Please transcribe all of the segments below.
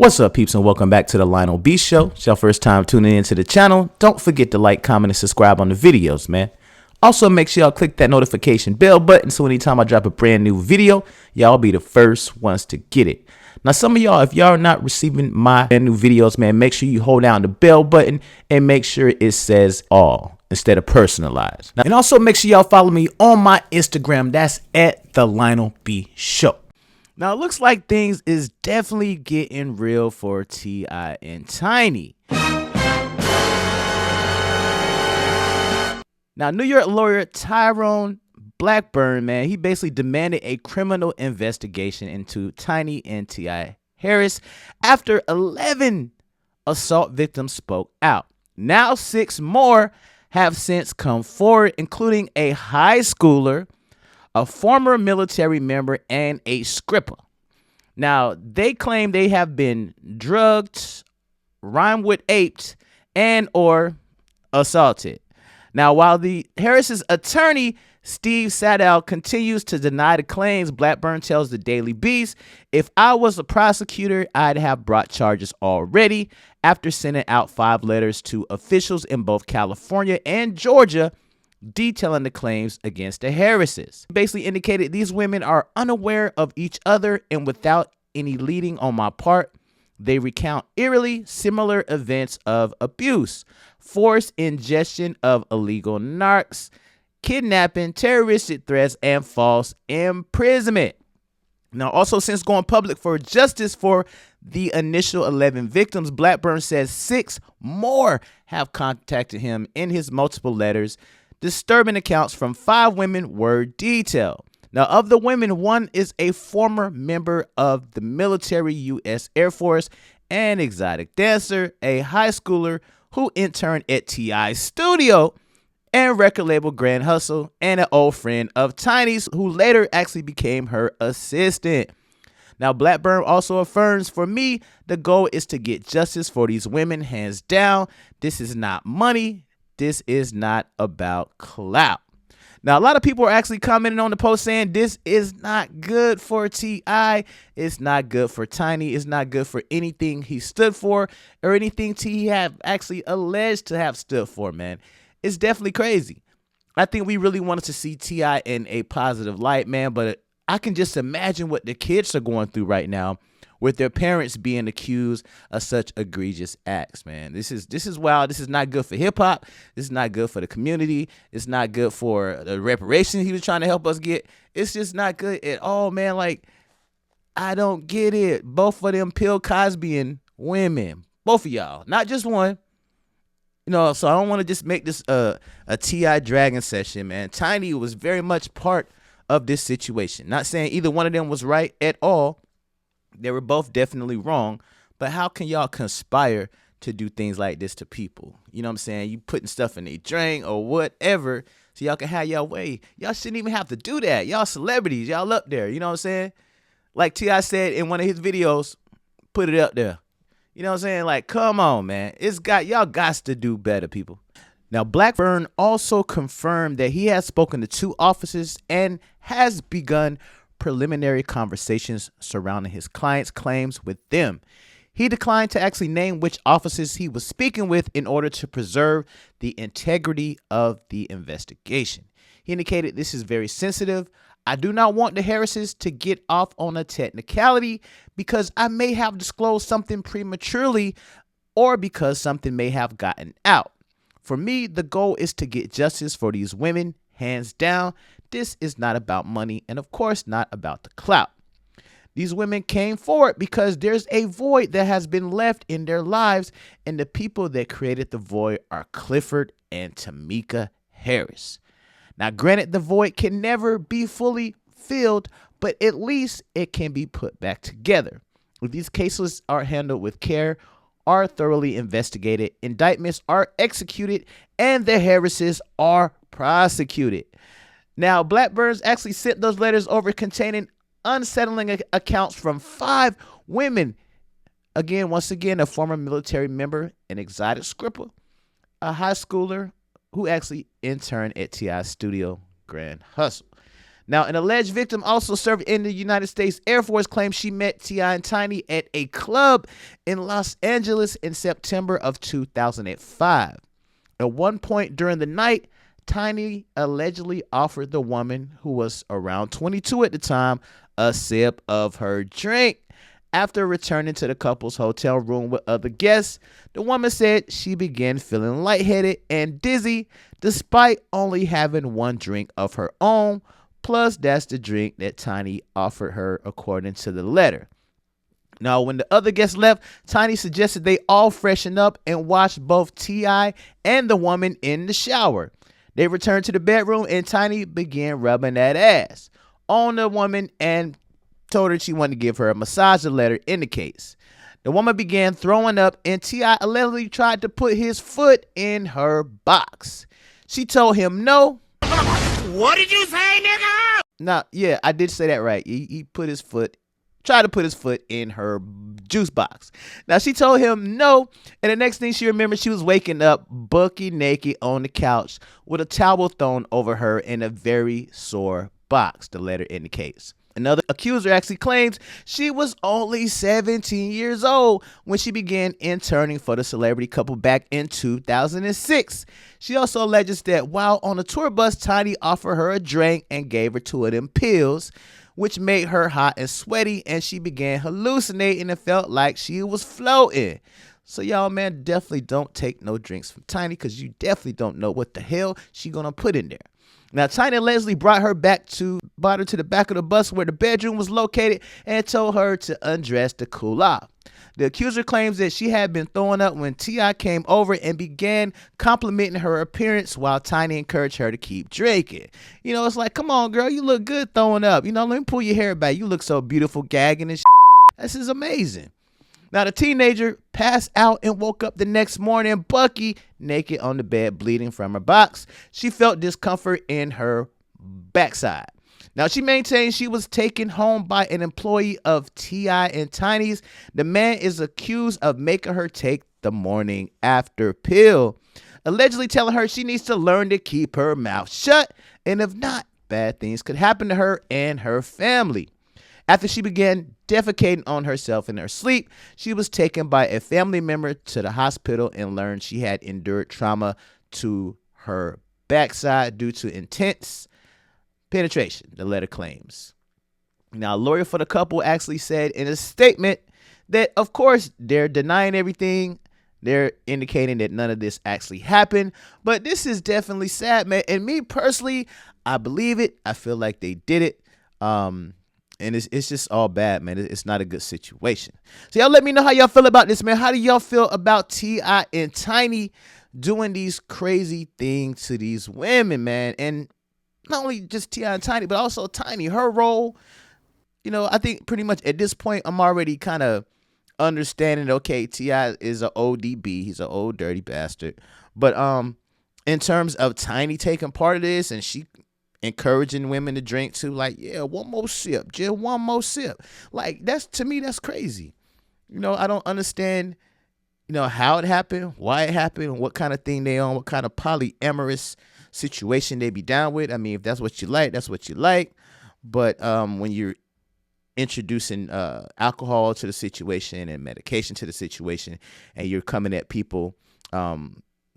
What's up, peeps, and welcome back to the Lionel B Show. It's your first time tuning into the channel. Don't forget to like, comment, and subscribe on the videos, man. Also, make sure y'all click that notification bell button so anytime I drop a brand new video, y'all be the first ones to get it. Now, some of y'all, if y'all are not receiving my brand new videos, man, make sure you hold down the bell button and make sure it says all instead of personalized. Now, and also make sure y'all follow me on my Instagram. That's at the Lionel B Show. Now, it looks like things is definitely getting real for T.I. and Tiny. Now, New York lawyer Tyrone Blackburn, man, he basically demanded a criminal investigation into Tiny and T.I. Harris after 11 assault victims spoke out. Now, 6 more have since come forward, including a high schooler, a former military member, and a scripper. Now, they claim they have been drugged, rhymed with aped, and or assaulted. Now, while the Harris's attorney, Steve Sadow, continues to deny the claims, Blackburn tells the Daily Beast, "If I was a prosecutor, I'd have brought charges already," after sending out 5 letters to officials in both California and Georgia detailing the claims against the Harrises. Basically indicated these women are unaware of each other, and without any leading on my part, they recount eerily similar events of abuse, forced ingestion of illegal narcs, kidnapping, terroristic threats, and false imprisonment. Now, also, since going public for justice for the initial 11 victims, Blackburn says 6 more have contacted him in his multiple letters. Disturbing accounts from 5 women were detailed. Now, of the women, 1 is a former member of the military, U.S. Air Force, an exotic dancer, a high schooler who interned at T.I.'s studio and record label Grand Hustle, and an old friend of Tiny's who later actually became her assistant. Now, Blackburn also affirms, "For me, the goal is to get justice for these women, hands down. This is not money. This is not about clout." Now, a lot of people are actually commenting on the post saying this is not good for T.I. It's not good for Tiny. It's not good for anything he stood for or anything T have actually alleged to have stood for, man. It's definitely crazy. I think we really wanted to see T.I. in a positive light, man, but I can just imagine what the kids are going through right now with their parents being accused of such egregious acts, man. This is wild. This is not good for hip-hop. This is not good for the community. It's not good for the reparations he was trying to help us get. It's just not good at all, man. Like, I don't get it. Both of them Bill Cosby women. Both of y'all. Not just one. You know, so I don't want to just make this a T.I. dragging session, man. Tiny was very much part of this situation. Not saying either one of them was right at all. They were both definitely wrong, but how can y'all conspire to do things like this to people? You know what I'm saying? You putting stuff in their drink or whatever so y'all can have y'all way. Y'all shouldn't even have to do that. Y'all celebrities. Y'all up there. You know what I'm saying? Like T.I. said in one of his videos, put it up there. You know what I'm saying? Like, come on, man. Y'all got to do better, people. Now, Blackburn also confirmed that he has spoken to 2 officers and has begun preliminary conversations surrounding his client's claims with them. He declined to actually name which officers he was speaking with in order to preserve the integrity of the investigation. He indicated, "This is very sensitive. I do not want the Harrises to get off on a technicality because I may have disclosed something prematurely or because something may have gotten out. For me, the goal is to get justice for these women, hands down. This is not about money and, of course, not about the clout. These women came forward because there's a void that has been left in their lives, and the people that created the void are Clifford and Tameka Harris. Now, granted, the void can never be fully filled, but at least it can be put back together. If these cases are handled with care, are thoroughly investigated, indictments are executed, and the Harrises are prosecuted." Now, Blackburn's actually sent those letters over containing unsettling accounts from 5 women. Again, once again, a former military member, an exotic scripper, a high schooler who actually interned at T.I.'s studio, Grand Hustle. Now, an alleged victim also served in the United States Air Force claims she met T.I. and Tiny at a club in Los Angeles in September of 2005. At one point during the night, Tiny allegedly offered the woman, who was around 22 at the time, a sip of her drink. After returning to the couple's hotel room with other guests, the woman said she began feeling lightheaded and dizzy despite only having one drink of her own. Plus, that's the drink that Tiny offered her, according to the letter. Now, when the other guests left, Tiny suggested they all freshen up and wash both T.I. and the woman in the shower. They returned to the bedroom and Tiny began rubbing that ass on the woman and told her she wanted to give her a massage, the letter indicates. The woman began throwing up and T.I. allegedly tried to put his foot in her box. She told him no. What did you say, nigga? Now, yeah, I did say that right. He tried to put his foot in her juice box. Now, she told him no, and the next thing she remembered, she was waking up bucky naked on the couch with a towel thrown over her in a very sore box, the letter indicates. Another accuser actually claims she was only 17 years old when she began interning for the celebrity couple back in 2006. She also alleges that while on a tour bus, Tiny offered her a drink and gave her two of them pills, which made her hot and sweaty, and she began hallucinating and felt like she was floating. So y'all, man, definitely don't take no drinks from Tiny, because you definitely don't know what the hell she gonna put in there. Now, Tiny and Leslie brought her to the back of the bus where the bedroom was located and told her to undress to cool off. The accuser claims that she had been throwing up when T.I. came over and began complimenting her appearance while Tiny encouraged her to keep drinking. You know, it's like, come on, girl, you look good throwing up. You know, let me pull your hair back. You look so beautiful gagging and shit. This is amazing. Now, the teenager passed out and woke up the next morning bucky naked on the bed, bleeding from her box. She felt discomfort in her backside. Now, she maintained she was taken home by an employee of T.I. and Tiny's. The man is accused of making her take the morning after pill, allegedly telling her she needs to learn to keep her mouth shut, and if not, bad things could happen to her and her family. After she began defecating on herself in her sleep, she was taken by a family member to the hospital and learned she had endured trauma to her backside due to intense penetration, the letter claims. Now, a lawyer for the couple actually said in a statement that, of course, they're denying everything. They're indicating that none of this actually happened. But this is definitely sad, man. And me personally, I believe it. I feel like they did it. And it's just all bad, man. It's not a good situation. So y'all let me know how y'all feel about this, man. How do y'all feel about T.I. and Tiny doing these crazy things to these women, man? And not only just T.I. and Tiny, but also Tiny, her role. You know, I think pretty much at this point, I'm already kind of understanding, okay, T.I. is an ODB. He's an old dirty bastard. But in terms of Tiny taking part of this and she encouraging women to drink too, like, yeah, one more sip, just one more sip. Like, that's, to me, that's crazy. You know, I don't understand, you know, how it happened, why it happened, what kind of thing they on, what kind of polyamorous situation they be down with. I mean, if that's what you like, that's what you like. But when you're introducing alcohol to the situation and medication to the situation, and you're coming at people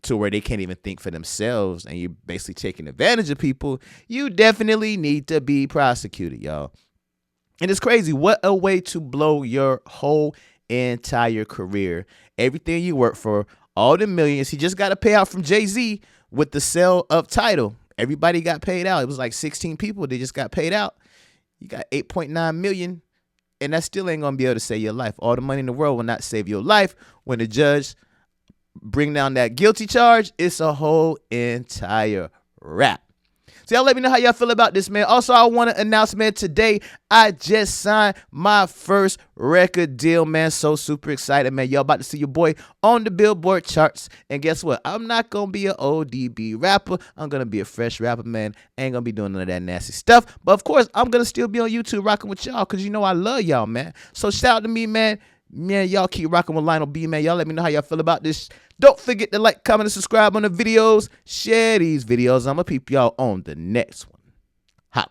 to where they can't even think for themselves, and you're basically taking advantage of people, you definitely need to be prosecuted, y'all. And it's crazy. What a way to blow your whole entire career. Everything you work for, all the millions. He just got a payout from Jay-Z with the sale of Tidal. Everybody got paid out. It was like 16 people. They just got paid out. You got 8.9 million, and that still ain't going to be able to save your life. All the money in the world will not save your life. When the judge bring down that guilty charge, it's a whole entire wrap. So y'all let me know how y'all feel about this, man. Also, I want to announce, man, today I just signed my first record deal, man. So super excited, man. Y'all about to see your boy on the Billboard charts. And guess what? I'm not going to be an ODB rapper. I'm going to be a fresh rapper, man. Ain't going to be doing none of that nasty stuff. But of course, I'm going to still be on YouTube rocking with y'all, because you know I love y'all, man. So shout out to me, man. Man, y'all keep rocking with Lionel B, man. Y'all let me know how y'all feel about this. Don't forget to like, comment, and subscribe on the videos. Share these videos. I'm going to peep y'all on the next one. Holla.